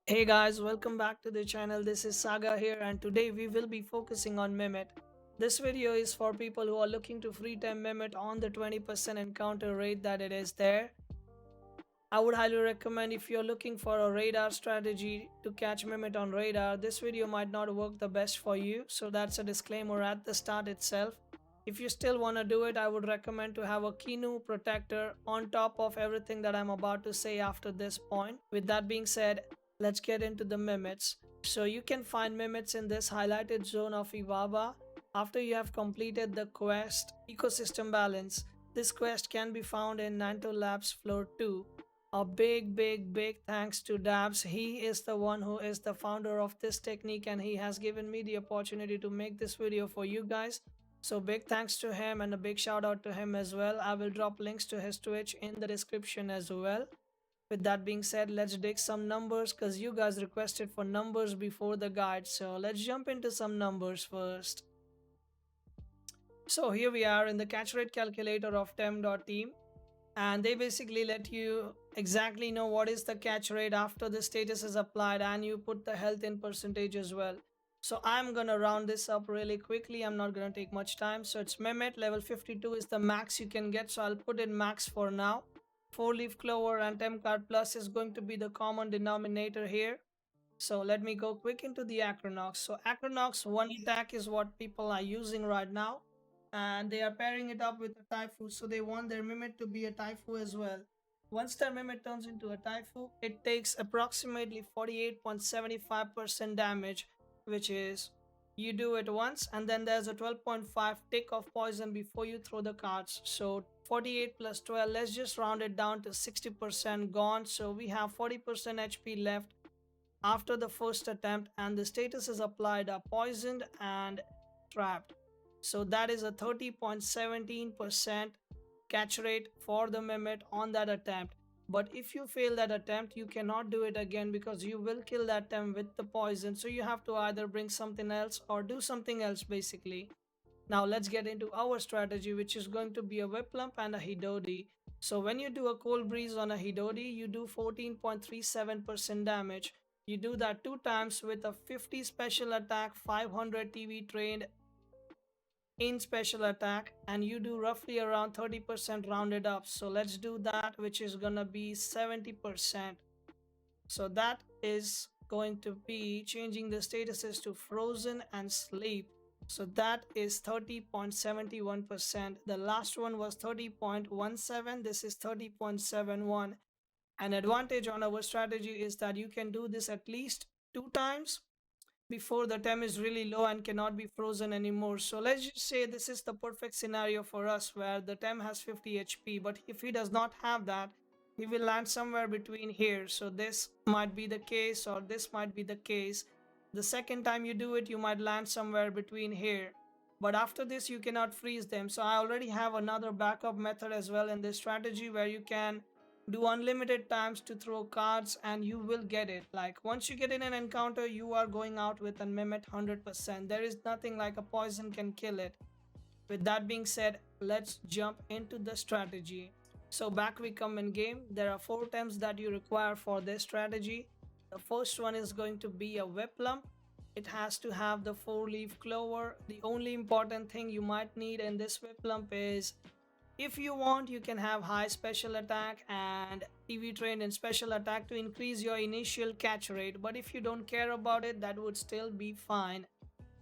Hey guys, welcome back to the channel. This is Saga here, and today we will be focusing on Mimit. This video is for people who are looking to free time Mimit on the 20% encounter rate that it is there. I would highly recommend if you're looking for a radar strategy to catch Mimit on radar, this video might not work the best for you. So that's a disclaimer at the start itself. If you still want to do it, I would recommend to have a Kinu protector on top of everything that I'm about to say after this point. With that being said, let's get into the Mimits. So you can find Mimits in this highlighted zone of Ivaba after you have completed the quest Ecosystem Balance. This quest can be found in Nanto Labs Floor 2. A big thanks to SDarbzzz. He is the one who is the founder of this technique, and he has given me the opportunity to make this video for you guys. So big thanks to him and a big shout out to him as well. I will drop links to his Twitch in the description as well. With that being said, let's dig some numbers because you guys requested for numbers before the guide. So let's jump into some numbers first. So here we are in the catch rate calculator of Tem.team, and they basically let you exactly know what is the catch rate after the status is applied, and you put the health in percentage as well. So I'm gonna round this up really quickly. I'm not gonna take much time. So it's Mehmet level 52 is the max you can get, so I'll put in max for now. 4-leaf clover and Tem card plus is going to be the common denominator here. So let me go quick into the Acronox. So Acronox one attack is what people are using right now, and they are pairing it up with a Taifu, so they want their Mimit to be a Taifu as well. Once their Mimit turns into a Taifu, it takes approximately 48.75% damage, which is you do it once and then there's a 12.5 tick of poison before you throw the cards. So 48 plus 12, let's just round it down to 60% gone. So we have 40% HP left after the first attempt, and the status is applied are poisoned and trapped. So that is a 30.17% catch rate for the Mimit on that attempt. But if you fail that attempt, you cannot do it again because you will kill that Tem with the poison. So you have to either bring something else or do something else basically. Now let's get into our strategy, which is going to be a Whiplump and a Hidodi. So when you do a Cold Breeze on a Hidodi, you do 14.37% damage. You do that 2 times with a 50 special attack, 500 TV trained in special attack, and you do roughly around 30% rounded up. So let's do that, which is gonna be 70%. So that is going to be changing the statuses to frozen and sleep. So that is 30.71%. The last one was 30.17. This is 30.71. An advantage on our strategy is that you can do this at least 2 times before the Tem is really low and cannot be frozen anymore. So let's just say this is the perfect scenario for us where the Tem has 50 HP, but if he does not have that, he will land somewhere between here. So this might be the case, or this might be the case. The second time you do it, you might land somewhere between here. But after this, you cannot freeze them. So I already have another backup method as well in this strategy where you can do unlimited times to throw cards and you will get it. Like once you get in an encounter, you are going out with a Mimit 100%. There is nothing like a poison can kill it. With that being said, let's jump into the strategy. So back we come in game. There are 4 attempts that you require for this strategy. The first one is going to be a Whiplump. It has to have the 4-leaf clover. The only important thing you might need in this Whiplump is, if you want, you can have high special attack and TV trained in special attack to increase your initial catch rate. But if you don't care about it, that would still be fine.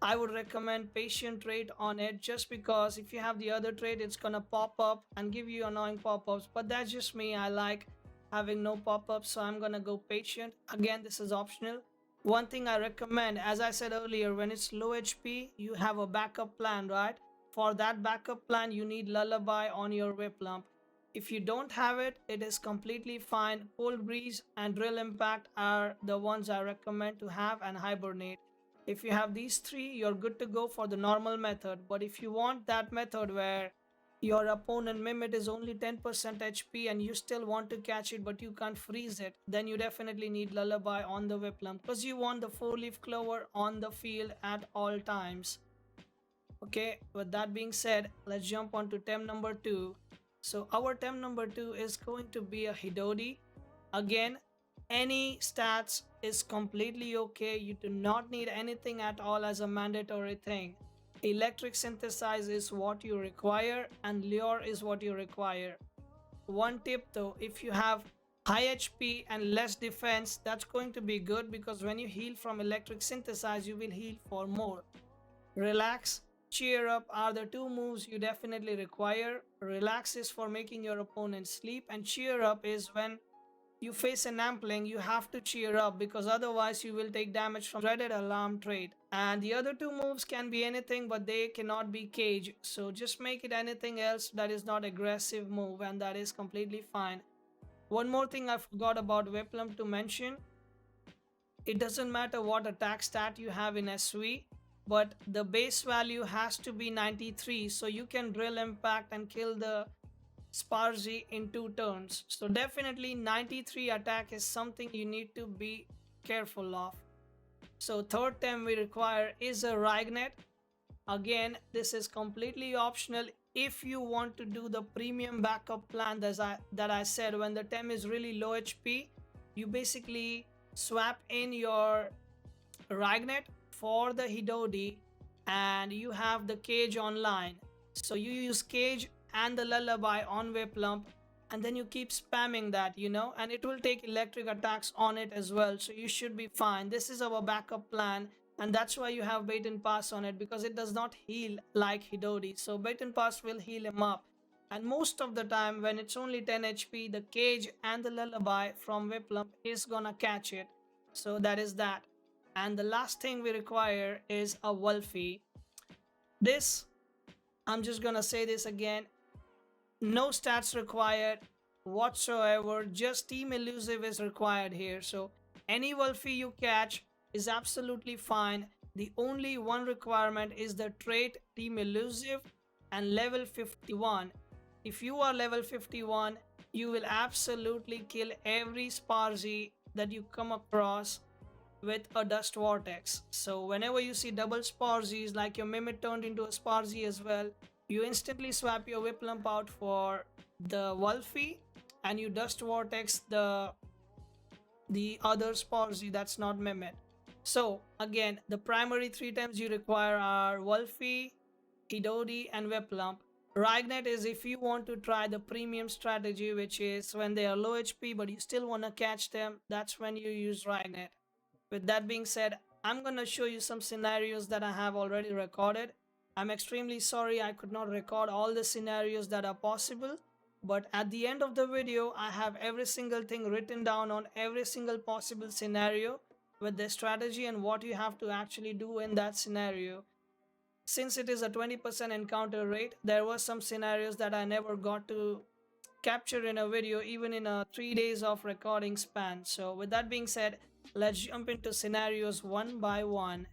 I would recommend patient trait on it, just because if you have the other trait, it's gonna pop up and give you annoying pop-ups. But that's just me. I like having no pop-ups, so I'm gonna go patient. Again, this is optional. One thing I recommend, as I said earlier, when it's low HP, you have a backup plan, right? For that backup plan, you need Lullaby on your Whiplump. If you don't have it, it is completely fine. Cold Breeze and Drill Impact are the ones I recommend to have, and Hibernate. If you have these 3, you're good to go for the normal method. But if you want that method where your opponent Mimit is only 10% HP and you still want to catch it but you can't freeze it, then you definitely need Lullaby on the Whiplump, because you want the 4-leaf clover on the field at all times. Okay, with that being said, let's jump on to Tem number 2. So our Tem number 2 is going to be a Hidodi. Again, any stats is completely okay. You do not need anything at all as a mandatory thing. Electric synthesize is what you require and lure is what you require. One tip though, if you have high HP and less defense, that's going to be good, because when you heal from electric synthesize, you will heal for more. Relax, cheer up are the two moves you definitely require. Relax is for making your opponent sleep, and cheer up is when you face an ampling, you have to cheer up, because otherwise you will take damage from dreaded alarm trait. And the other two moves can be anything, but they cannot be cage. So just make it anything else that is not aggressive move, and that is completely fine. One more thing I forgot about Whiplum to mention. It doesn't matter what attack stat you have in SV, but the base value has to be 93, so you can drill impact and kill the SDarbzzz in 2 turns. So definitely 93 attack is something you need to be careful of. So third Tem we require is a Ragnet. Again, this is completely optional if you want to do the premium backup plan that I said. When the Tem is really low HP, you basically swap in your Ragnet for the Hidodi and you have the cage online. So you use cage and the lullaby on Whiplump, and then you keep spamming that, and it will take electric attacks on it as well, so you should be fine. This is our backup plan, and that's why you have bait and pass on it, because it does not heal like Hidodi. So bait and pass will heal him up, and most of the time when it's only 10 HP, the cage and the lullaby from Whiplump is gonna catch it. So that is that. And the last thing we require is a Wolfie. This, I'm just gonna say this again, no stats required whatsoever, just team elusive is required here. So any Wolfie you catch is absolutely fine. The only one requirement is the trait team elusive and level 51. If you are level 51, you will absolutely kill every SDarbzzz that you come across with a dust vortex. So whenever you see double SDarbzzz, like your Mimit turned into a SDarbzzz as well, you instantly swap your Whiplump out for the Wolfie and you dust vortex the other SDarbzzz that's not Mimit. So again, the primary 3 times you require are Wolfie, Hidodi and Whiplump. Ragnet is if you want to try the premium strategy, which is when they are low HP but you still want to catch them, that's when you use Ragnet. With that being said, I'm gonna show you some scenarios that I have already recorded. I'm extremely sorry I could not record all the scenarios that are possible, but at the end of the video I have every single thing written down on every single possible scenario with the strategy and what you have to actually do in that scenario. Since it is a 20% encounter rate, there were some scenarios that I never got to capture in a video, even in a 3 days of recording span. So with that being said, let's jump into scenarios one by one.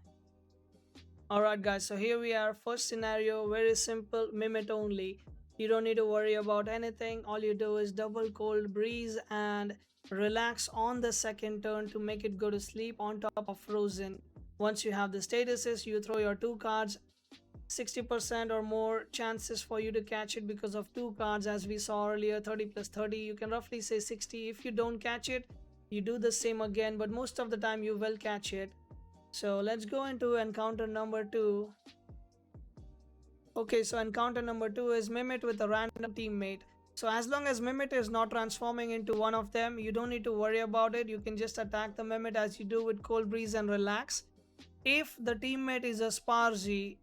Alright guys, so here we are. First scenario, very simple, Mimit only. You don't need to worry about anything. All you do is double cold breeze and relax on the second turn to make it go to sleep on top of frozen. Once you have the statuses, you throw your 2 cards. 60% or more chances for you to catch it because of 2 cards, as we saw earlier. 30 plus 30, you can roughly say 60. If you don't catch it, you do the same again, but most of the time you will catch it. So let's go into encounter number 2. Okay, so encounter number 2 is Mimit with a random teammate. So as long as Mimit is not transforming into one of them, you don't need to worry about it. You can just attack the Mimit as you do with cold breeze and relax. If the teammate is a SDarbzzz,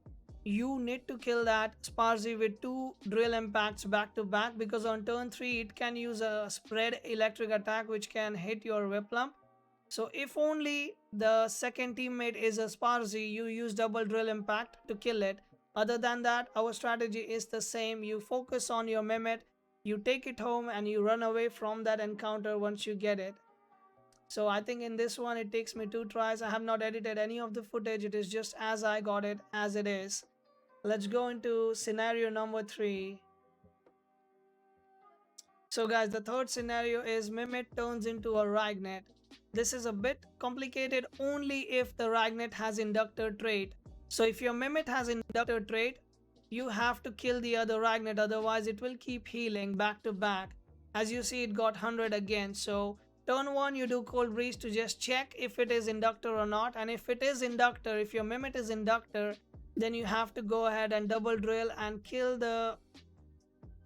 you need to kill that SDarbzzz with 2 drill impacts back to back, because on turn 3 it can use a spread electric attack which can hit your Whiplump. So if only the second teammate is a SDarbzzz, you use double drill impact to kill it. Other than that, our strategy is the same. You focus on your Mimit, you take it home and you run away from that encounter once you get it. So I think in this one it takes me 2 tries. I have not edited any of the footage. It is just as I got it as it is. Let's go into scenario number 3. So guys, the third scenario is Mimit turns into a Ragnet. This is a bit complicated only if the Ragnet has Inductor trait. So if your Mimit has Inductor trait, you have to kill the other Ragnet, otherwise it will keep healing back to back. As you see, it got 100 again. So Turn 1 you do Cold Breeze to just check if it is Inductor or not, and if it is Inductor, if your Mimit is Inductor, then you have to go ahead and double drill and kill the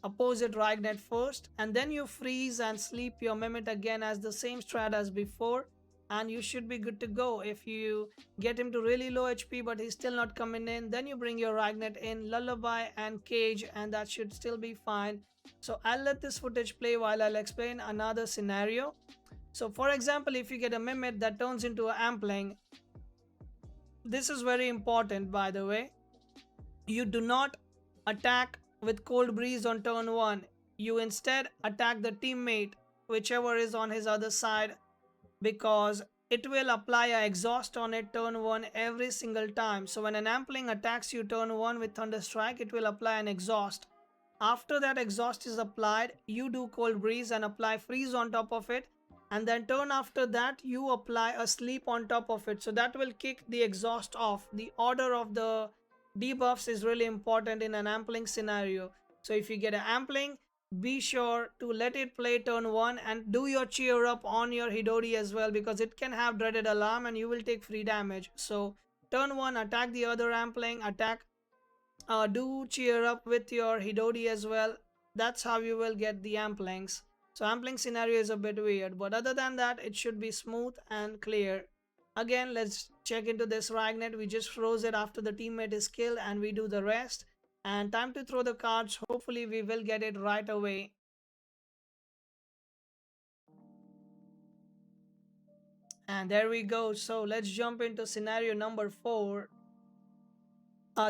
opposite Ragnet first, and then you freeze and sleep your Mimit again as the same strat as before, and you should be good to go. If you get him to really low HP but he's still not coming in, then you bring your Ragnet in, Lullaby and Cage, and that should still be fine. So I'll let this footage play while I'll explain another scenario. So for example, if you get a Mimit that turns into an Ampling, this is very important by the way. You do not attack with Cold Breeze on turn 1. You instead attack the teammate, whichever is on his other side, because it will apply a exhaust on it turn 1 every single time. So when an Ampling attacks you turn 1 with Thunder Strike, it will apply an exhaust. After that exhaust is applied, you do Cold Breeze and apply freeze on top of it, and then turn after that you apply a sleep on top of it. So that will kick the exhaust off. The order of the debuffs is really important in an Ampling scenario. So if you get an Ampling, be sure to let it play turn 1 and do your cheer up on your Hidori as well, because it can have dreaded alarm and you will take free damage. So turn 1 attack the other Ampling, attack, do cheer up with your Hidori as well. That's how you will get the Amplings. So Ampling scenario is a bit weird, but other than that it should be smooth and clear. Again, let's check into this Ragnet. We just froze it after the teammate is killed and we do the rest. And time to throw the cards. Hopefully we will get it right away. And there we go. So let's jump into scenario number 4.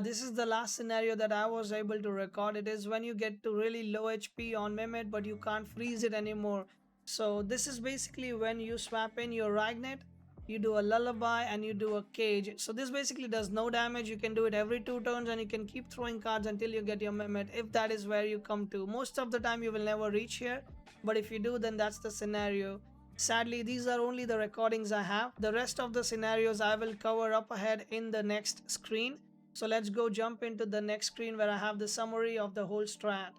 This is the last scenario that I was able to record. It is when you get to really low HP on Mimit but you can't freeze it anymore. So this is basically when you swap in your Ragnet, you do a Lullaby and you do a Cage. So this basically does no damage. You can do it every 2 turns and you can keep throwing cards until you get your Mimit, if that is where you come to. Most of the time you will never reach here, but if you do, then that's the scenario. Sadly, these are only the recordings I have. The rest of the scenarios I will cover up ahead in the next screen. So let's go jump into the next screen where I have the summary of the whole strat.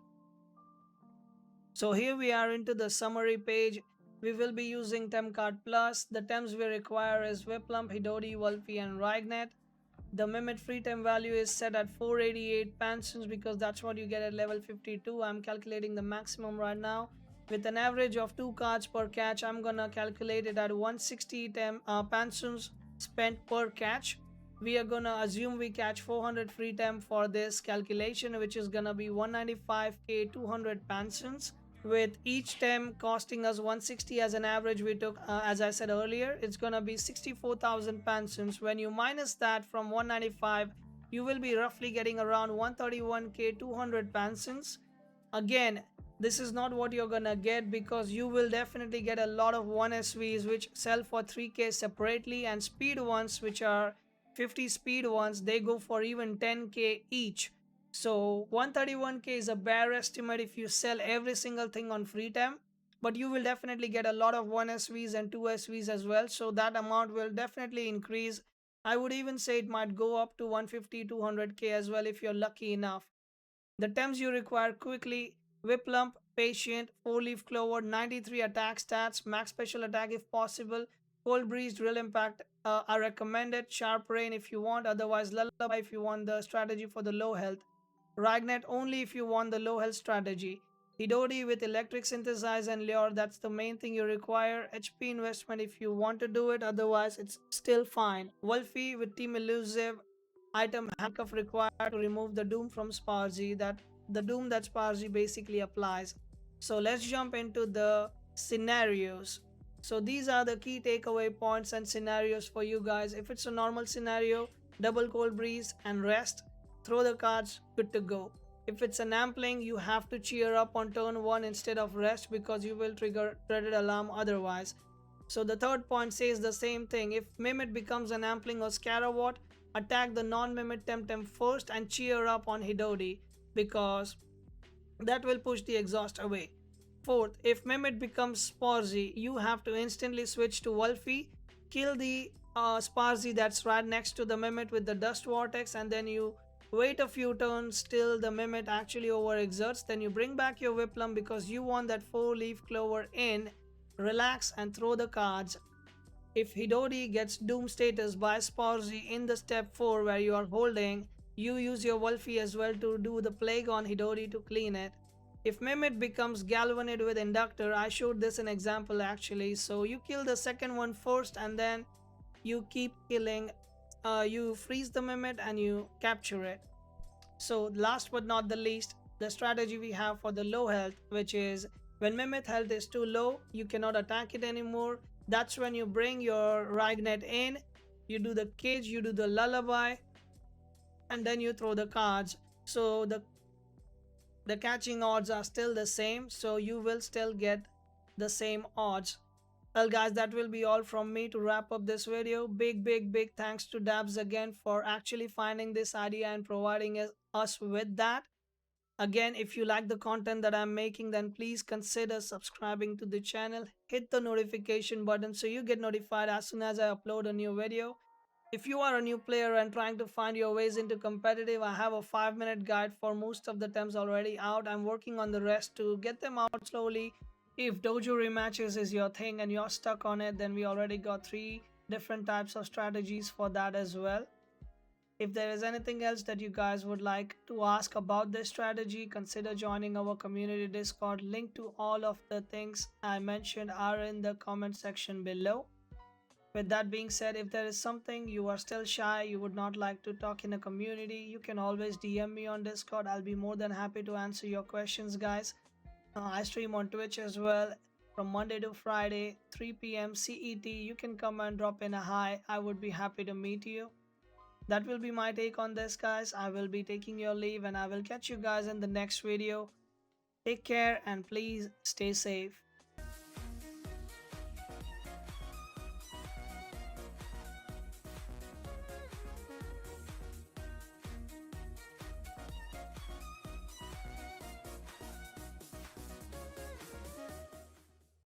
So here we are into the summary page. We will be using Tem card plus. The Tems we require is Whiplump, Hidori, Wolfie and Ragnet. The Mimit free Tem value is set at 488 Pansuns because that's what you get at level 52. I'm calculating the maximum right now. With an average of 2 cards per catch, I'm gonna calculate it at 160 Pansuns spent per catch. We are gonna assume we catch 400 free Tem for this calculation, which is gonna be 195k 200 Pansuns. With each Tem costing us 160 as an average, we took, as I said earlier, it's gonna be 64,000 Pansuns. When you minus that from 195, you will be roughly getting around 131k 200 Pansuns. Again, this is not what you're gonna get because you will definitely get a lot of 1SVs which sell for 3k separately, and speed ones, which are 50 speed ones, they go for even 10k each. So 131k is a bare estimate if you sell every single thing on Freetem, but you will definitely get a lot of 1SVs and 2SVs as well, so that amount will definitely increase. I would even say it might go up to 150 200k as well if you're lucky enough. The Tems you require quickly: Whiplump, Patient, 4-leaf Clover, 93 attack stats, max special attack if possible, Cold Breeze, Drill Impact are recommended, Sharp Rain if you want, otherwise Lullaby if you want the strategy for the low health, Ragnet only if you want the low health strategy, Hidori with Electric Synthesize and Lure, that's the main thing you require, HP investment if you want to do it, otherwise it's still fine, Wolfie with Team Elusive, item Handcuff required to remove the Doom from SDarbzzz, that the Doom that SDarbzzz basically applies. So let's jump into the scenarios. So these are the key takeaway points and scenarios for you guys. If it's a normal scenario, double Cold Breeze and rest, throw the cards, good to go. If it's an Ampling, you have to cheer up on turn 1 instead of rest because you will trigger dreaded alarm otherwise. So the third point says the same thing. If Mimit becomes an Ampling or Scarawat, attack the non-Mimit Temtem first and cheer up on Hidori because that will push the exhaust away. Fourth, if Mimit becomes SDarbzzz, you have to instantly switch to Wolfie, kill the SDarbzzz that's right next to the Mimit with the Dust Vortex, and then you wait a few turns till the Mimit actually overexerts. Then you bring back your Whiplum because you want that 4-leaf Clover in relax and throw the cards. If Hidori gets Doom status by Sporzy in the step 4 where you are holding, you use your Wolfie as well to do the Plague on Hidori to clean it. If Mimit becomes Galvanid with Inductor, I showed this in example actually, so you kill the second one first and then you keep killing, you freeze the Mimit and you capture it. So last but not the least, the strategy we have for the low health, which is when Mimit health is too low, you cannot attack it anymore. That's when you bring your Ragnet in, you do the cage, you do the lullaby, and then you throw the cards. So the catching odds are still the same, so you will still get the same odds. Well guys, that will be all from me to wrap up this video. Big thanks to SDarbzzz again for actually finding this idea and providing us with that. Again, if you like the content that I'm making, then please consider subscribing to the channel. Hit the notification button so you get notified as soon as I upload a new video. If you are a new player and trying to find your ways into competitive, I have a 5-minute guide for most of the temps already out. I'm working on the rest to get them out slowly. If dojo rematches is your thing and you're stuck on it, then we already got 3 different types of strategies for that as well. If there is anything else that you guys would like to ask about this strategy, consider joining our community Discord. Link to all of the things I mentioned are in the comment section below. With that being said, if there is something you are still shy, you would not like to talk in a community, you can always DM me on Discord. I'll be more than happy to answer your questions, guys. I stream on Twitch as well from Monday to Friday, 3 p.m. CET. You can come and drop in a hi. I would be happy to meet you. That will be my take on this, guys. I will be taking your leave and I will catch you guys in the next video. Take care and please stay safe.